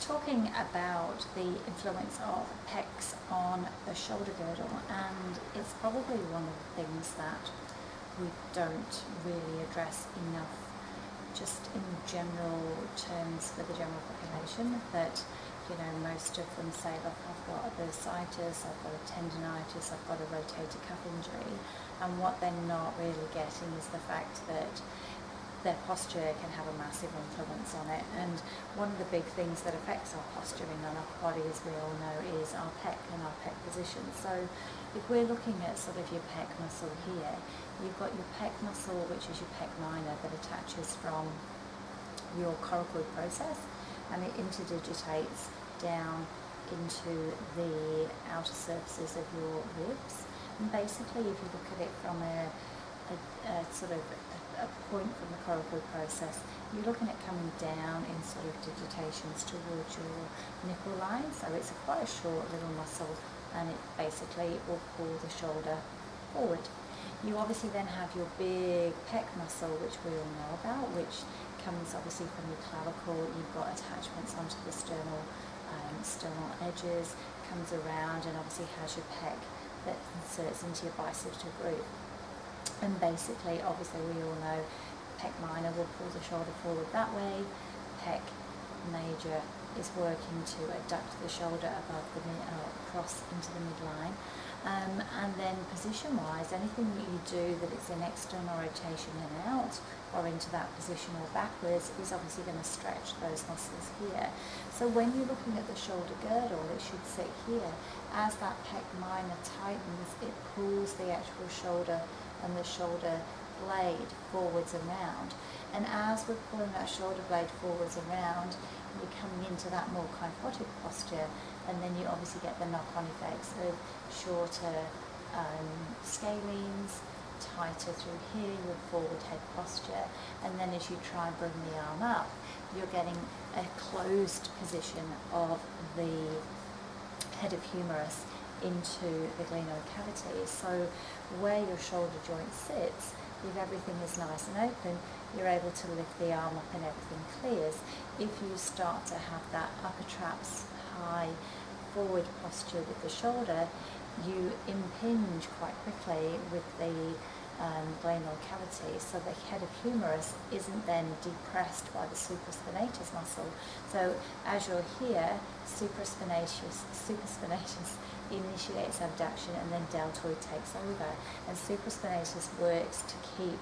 talking about the influence of pecs on the shoulder girdle, and it's probably one of the things that we don't really address enough just in general terms for the general population. That most of them say, look, I've got a bursitis, I've got a tendinitis, I've got a rotator cuff injury, and what they're not really getting is the fact that their posture can have a massive influence on it. And one of the big things that affects our posture in our body, as we all know, is our pec and our pec position. So if we're looking at sort of your pec muscle here, you've got your pec muscle, which is your pec minor, that attaches from your coracoid process, and it interdigitates down into the outer surfaces of your ribs. And basically, if you look at it from a sort of a point from the coracoid process, you're looking at coming down in sort of digitations towards your nipple line. So it's quite a short little muscle, and it basically will pull the shoulder forward. You obviously then have your big pec muscle, which we all know about, which comes obviously from your clavicle. You've got attachments onto the sternal edges, comes around, and obviously has your pec that inserts into your bicipital groove. And basically, obviously, we all know pec minor will pull the shoulder forward that way. Pec major is working to adduct the shoulder above the across into the midline. And then position-wise, anything that you do that it's an external rotation in and out, or into that position or backwards, is obviously going to stretch those muscles here. So when you're looking at the shoulder girdle, it should sit here. As that pec minor tightens, it pulls the actual shoulder and the shoulder blade forwards and round. And as we're pulling that shoulder blade forwards and round, you're coming into that more kyphotic posture, and then you obviously get the knock-on effects of shorter scalenes, tighter through here, your forward head posture, and then as you try and bring the arm up, you're getting a closed position of the head of humerus into the glenoid cavity. So where your shoulder joint sits, if everything is nice and open, you're able to lift the arm up and everything clears. If you start to have that upper traps high forward posture with the shoulder, you impinge quite quickly with the glenoid cavity, so the head of humerus isn't then depressed by the supraspinatus muscle. So as you're here, supraspinatus initiates abduction, and then deltoid takes over, and supraspinatus works to keep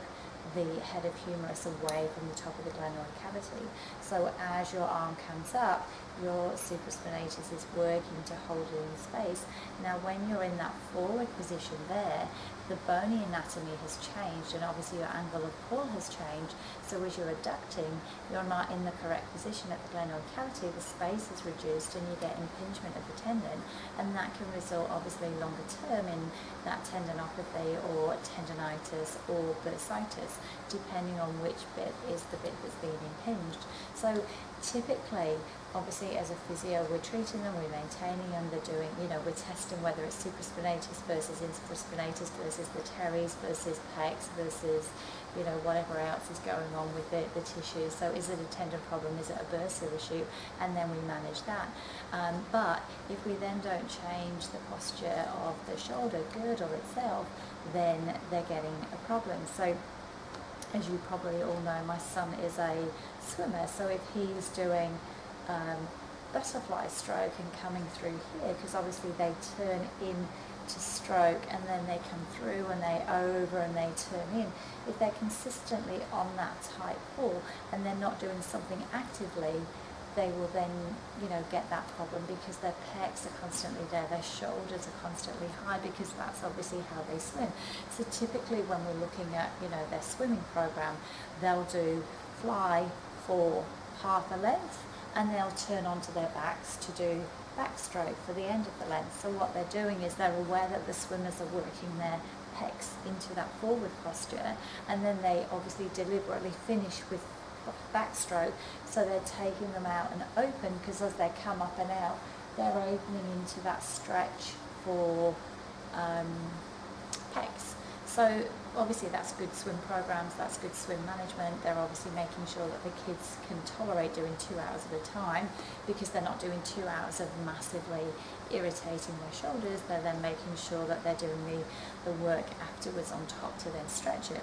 the head of humerus away from the top of the glenoid cavity. So as your arm comes up, your supraspinatus is working to hold it in space. Now when you're in that forward position there, the bony anatomy has changed, and obviously your angle of pull has changed. So as you're adducting, you're not in the correct position at the glenoid cavity, the space is reduced, and you get impingement of the tendon, and that can result obviously longer term in that tendinopathy or tendinitis or bursitis, depending on which bit is the bit that's being impinged. So typically, obviously as a physio, we're treating them, we're maintaining them, they're doing, we're testing whether it's supraspinatus versus infraspinatus versus the teres versus pecs versus, whatever else is going on with the tissue. So is it a tendon problem, is it a bursa issue, and then we manage that. But if we then don't change the posture of the shoulder girdle itself, then they're getting a problem. So as you probably all know, my son is a swimmer, so if he's doing butterfly stroke and coming through here, because obviously they turn in to stroke and then they come through and they over and they turn in, if they're consistently on that tight pull and they're not doing something actively, they will then get that problem, because their pecs are constantly there, their shoulders are constantly high, because that's obviously how they swim. So typically when we're looking at their swimming program, they'll do fly for half a length, and they'll turn onto their backs to do backstroke for the end of the length. So what they're doing is they're aware that the swimmers are working their pecs into that forward posture, and then they obviously deliberately finish with backstroke, so they're taking them out and open, because as they come up and out, they're opening into that stretch for pecs. So So obviously that's good swim programs, that's good swim management. They're obviously making sure that the kids can tolerate doing 2 hours at a time, because they're not doing 2 hours of massively irritating their shoulders. They're then making sure that they're doing the work afterwards on top to then stretch it.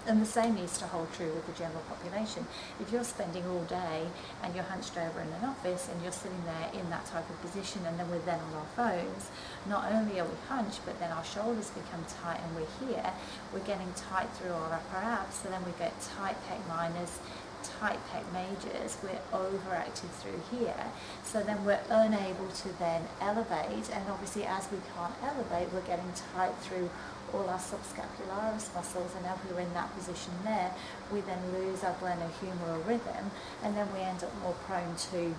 And the same needs to hold true with the general population. If you're spending all day and you're hunched over in an office and you're sitting there in that type of position, and then we're then on our phones, not only are we hunched, but then our shoulders become tight and we're here, we're getting tight through our upper abs, so then we get tight pec minors, tight pec majors, we're overactive through here, so then we're unable to then elevate, and obviously as we can't elevate, we're getting tight through all our subscapularis muscles, and as we're in that position there, we then lose our glenohumeral rhythm, and then we end up more prone to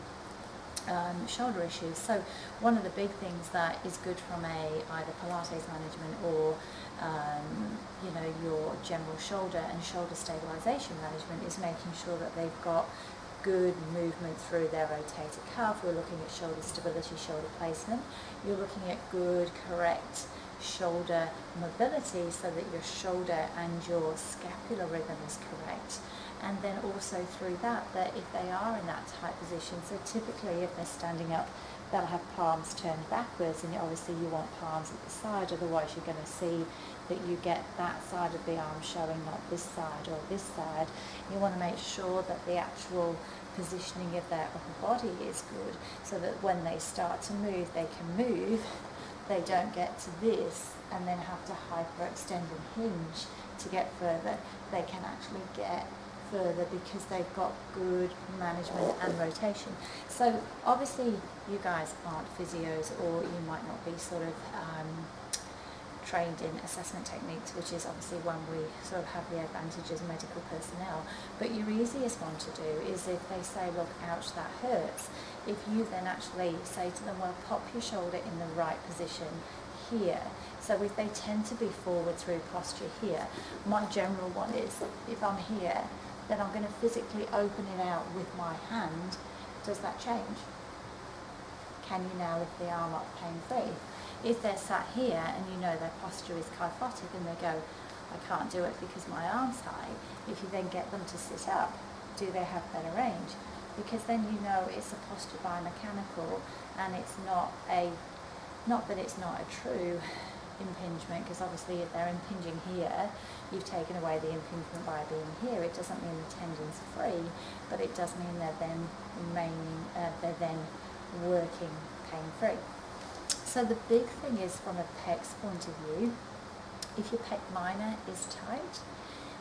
shoulder issues. So one of the big things that is good from either Pilates management or your general shoulder and shoulder stabilization management is making sure that they've got good movement through their rotator cuff. We're looking at shoulder stability, shoulder placement. You're looking at good, correct shoulder mobility, so that your shoulder and your scapular rhythm is correct. And then also through that if they are in that tight position, so typically if they're standing up, they'll have palms turned backwards, and obviously you want palms at the side, otherwise you're going to see that you get that side of the arm showing, not this side or this side. You want to make sure that the actual positioning of their upper body is good, so that when they start to move, they can move. They don't get to this and then have to hyperextend and hinge to get further. They can actually get further because they've got good management and rotation. So obviously you guys aren't physios, or you might not be sort of trained in assessment techniques, which is obviously when we sort of have the advantage as medical personnel. But your easiest one to do is if they say, look, ouch, that hurts, if you then actually say to them, well, pop your shoulder in the right position here. So if they tend to be forward through posture here, my general one is, if I'm here, then I'm going to physically open it out with my hand. Does that change? Can you now lift the arm up pain-free? If they're sat here and you know their posture is kyphotic and they go, I can't do it because my arm's high, if you then get them to sit up, do they have better range? Because then you know it's a posture biomechanical, and it's not that it's not a true impingement, because obviously if they're impinging here, you've taken away the impingement by being here. It doesn't mean the tendon's free, but it does mean they're then working pain-free. So the big thing is, from a Pecs point of view, if your pec minor is tight,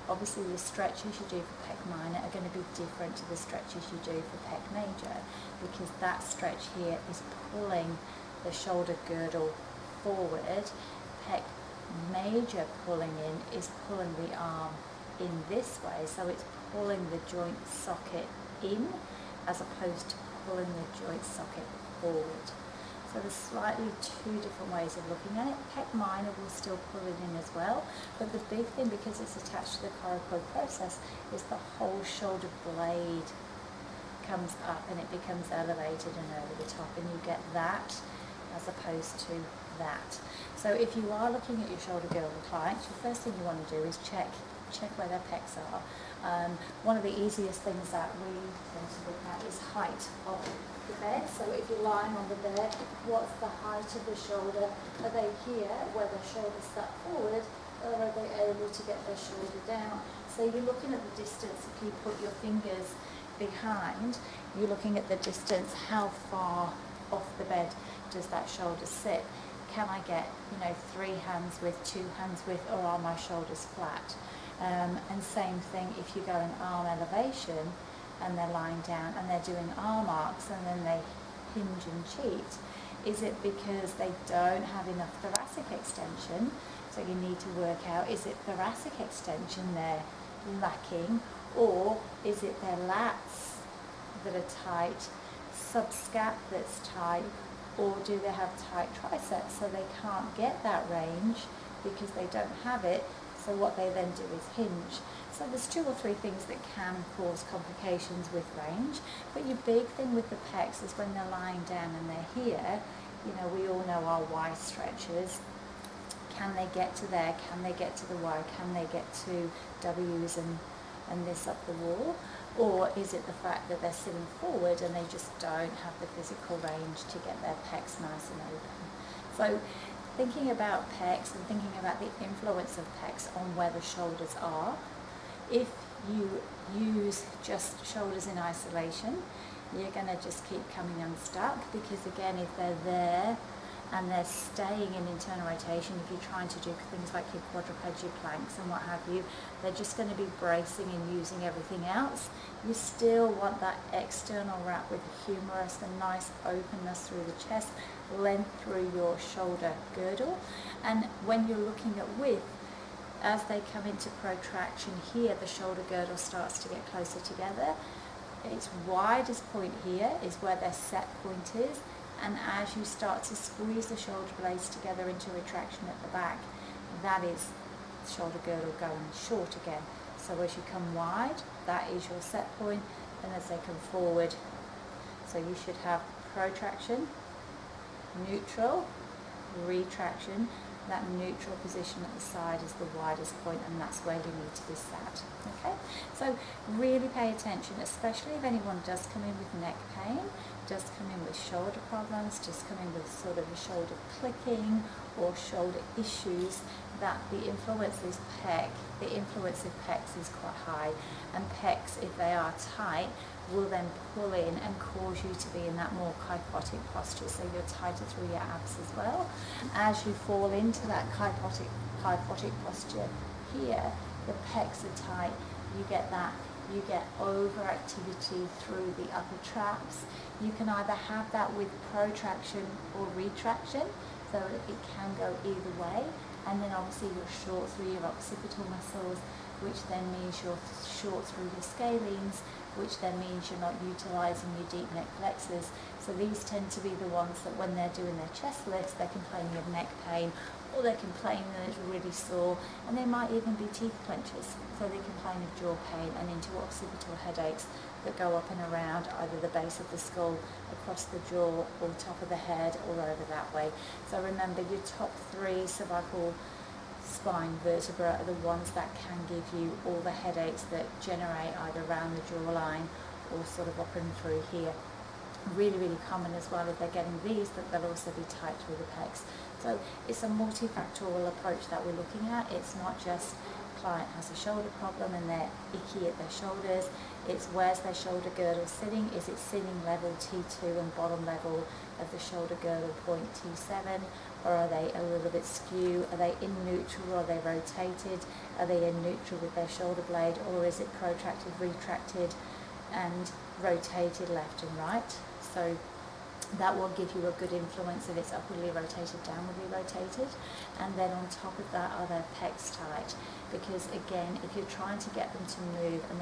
obviously the stretches you do for pec minor are going to be different to the stretches you do for pec major, because that stretch here is pulling the shoulder girdle forward. Pec major pulling in is pulling the arm in this way, so it's pulling the joint socket in as opposed to pulling the joint socket forward. So there's slightly two different ways of looking at it. Pec minor will still pull it in as well, but the big thing, because it's attached to the coracoid process, is the whole shoulder blade comes up and it becomes elevated and over the top, and you get that as opposed to that. So if you are looking at your shoulder girdle clients, the first thing you want to do is check where their pecs are. One of the easiest things that we tend to look at is height of the bed. So if you're lying on the bed, what's the height of the shoulder? Are they here where the shoulder's sat forward, or are they able to get their shoulder down? So you're looking at the distance. If you put your fingers behind, you're looking at the distance. How far off the bed does that shoulder sit? Can I get 3 hands width, 2 hands width, or are my shoulders flat? And same thing if you go in arm elevation and they're lying down and they're doing arm arcs and then they hinge and cheat. Is it because they don't have enough thoracic extension? So you need to work out, is it thoracic extension they're lacking, or is it their lats that are tight, subscap that's tight, or do they have tight triceps so they can't get that range because they don't have it? So what they then do is hinge. So there's 2 or 3 things that can cause complications with range, but your big thing with the pecs is when they're lying down and they're here, we all know our Y stretches. can they get to there, can they get to the Y, can they get to W's and this up the wall? Or is it the fact that they're sitting forward and they just don't have the physical range to get their pecs nice and open? So thinking about pecs and thinking about the influence of pecs on where the shoulders are, if you use just shoulders in isolation, you're going to just keep coming unstuck, because again, if they're there and they're staying in internal rotation, if you're trying to do things like your quadrupeds, your planks and what have you, they're just going to be bracing and using everything else. You still want that external wrap with the humerus, the nice openness through the chest, length through your shoulder girdle. And when you're looking at width, as they come into protraction here, the shoulder girdle starts to get closer together. Its widest point here is where their set point is, and as you start to squeeze the shoulder blades together into retraction at the back, that is shoulder girdle going short again. So as you come wide, that is your set point, and as they come forward, so you should have protraction, neutral, retraction. That neutral position at the side is the widest point, and that's where you need to be sat. Okay, so really pay attention, especially if anyone does come in with neck pain, does come in with shoulder problems, does come in with sort of a shoulder clicking or shoulder issues, that the influence of pecs is quite high, and pecs, if they are tight, will then pull in and cause you to be in that more kyphotic posture, so you're tighter through your abs as well. As you fall into that kyphotic posture here, the pecs are tight, you get overactivity through the upper traps. You can either have that with protraction or retraction, so it can go either way, and then obviously you're short through your occipital muscles, which then means you're short through your scalenes, which then means you're not utilising your deep neck flexors. So these tend to be the ones that when they're doing their chest lifts, they're complaining of neck pain, or they're complaining that it's really sore, and they might even be teeth clenches. So they complain of jaw pain and into occipital headaches that go up and around either the base of the skull, across the jaw, or top of the head, or over that way. So remember, your top 3 cervical spine vertebra are the ones that can give you all the headaches that generate either around the jawline or sort of up and through here. Really, really common as well if they're getting these, that they'll also be tight through the pecs. So it's a multifactorial approach that we're looking at. It's not just client has a shoulder problem and they're icky at their shoulders. It's where's their shoulder girdle sitting? Is it sitting level T2 and bottom level of the shoulder girdle point T7? Or are they a little bit skew? Are they in neutral, or are they rotated? Are they in neutral with their shoulder blade, or is it protracted, retracted and rotated left and right? So that will give you a good influence if it's upwardly rotated, downwardly rotated. And then on top of that, are their pecs tight? Because again, if you're trying to get them to move and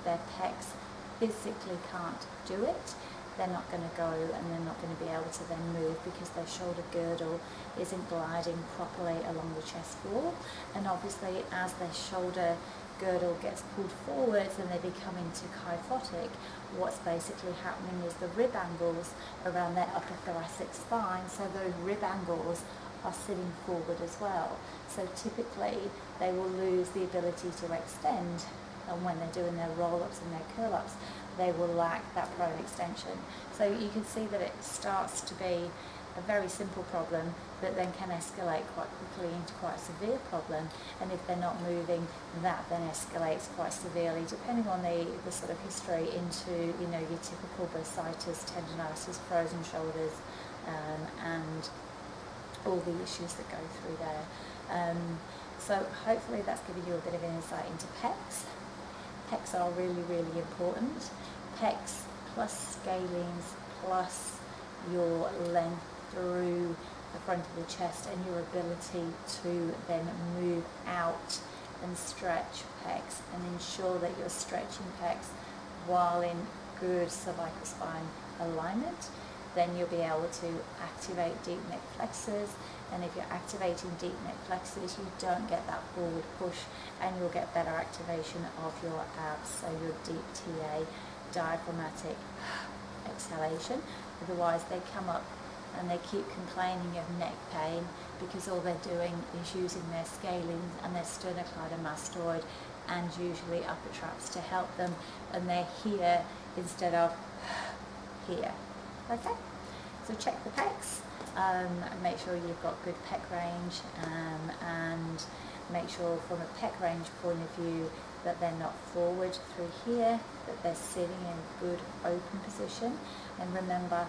their pecs physically can't do it, they're not going to go, and they're not going to be able to then move because their shoulder girdle isn't gliding properly along the chest wall. And obviously as their shoulder girdle gets pulled forwards and they become into kyphotic, what's basically happening is the rib angles around their upper thoracic spine, so those rib angles are sitting forward as well. So typically they will lose the ability to extend, and when they're doing their roll-ups and their curl-ups, they will lack that prone extension. So you can see that it starts to be a very simple problem, but then can escalate quite quickly into quite a severe problem. And if they're not moving, that then escalates quite severely, depending on the sort of history, into your typical bursitis, tendinitis, frozen shoulders, and all the issues that go through there. So hopefully that's given you a bit of an insight into pecs. Pecs are really, really important. Pecs plus scalenes plus your length through the front of the chest and your ability to then move out and stretch pecs, and ensure that you're stretching pecs while in good cervical spine alignment. Then you'll be able to activate deep neck flexors, and if you're activating deep neck flexors, you don't get that forward push, and you'll get better activation of your abs, so your deep TA, diaphragmatic exhalation. Otherwise they come up and they keep complaining of neck pain because all they're doing is using their scalene and their sternocleidomastoid and usually upper traps to help them, and they're here instead of here. Okay, so check the pecs, make sure you've got good pec range, and make sure from a pec range point of view that they're not forward through here, that they're sitting in a good open position. And remember,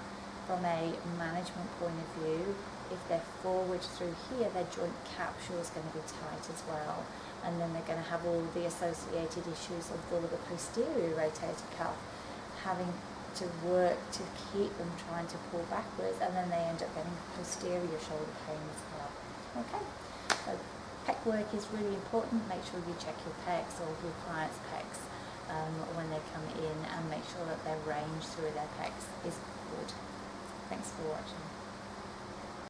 from a management point of view, if they're forward through here, their joint capsule is going to be tight as well, and then they're going to have all the associated issues of all of the posterior rotator cuff having to work to keep them trying to pull backwards, and then they end up getting posterior shoulder pain as well. Okay, so pec work is really important. Make sure you check your pecs or your client's pecs when they come in, and make sure that their range through their pecs is good. Thanks for watching.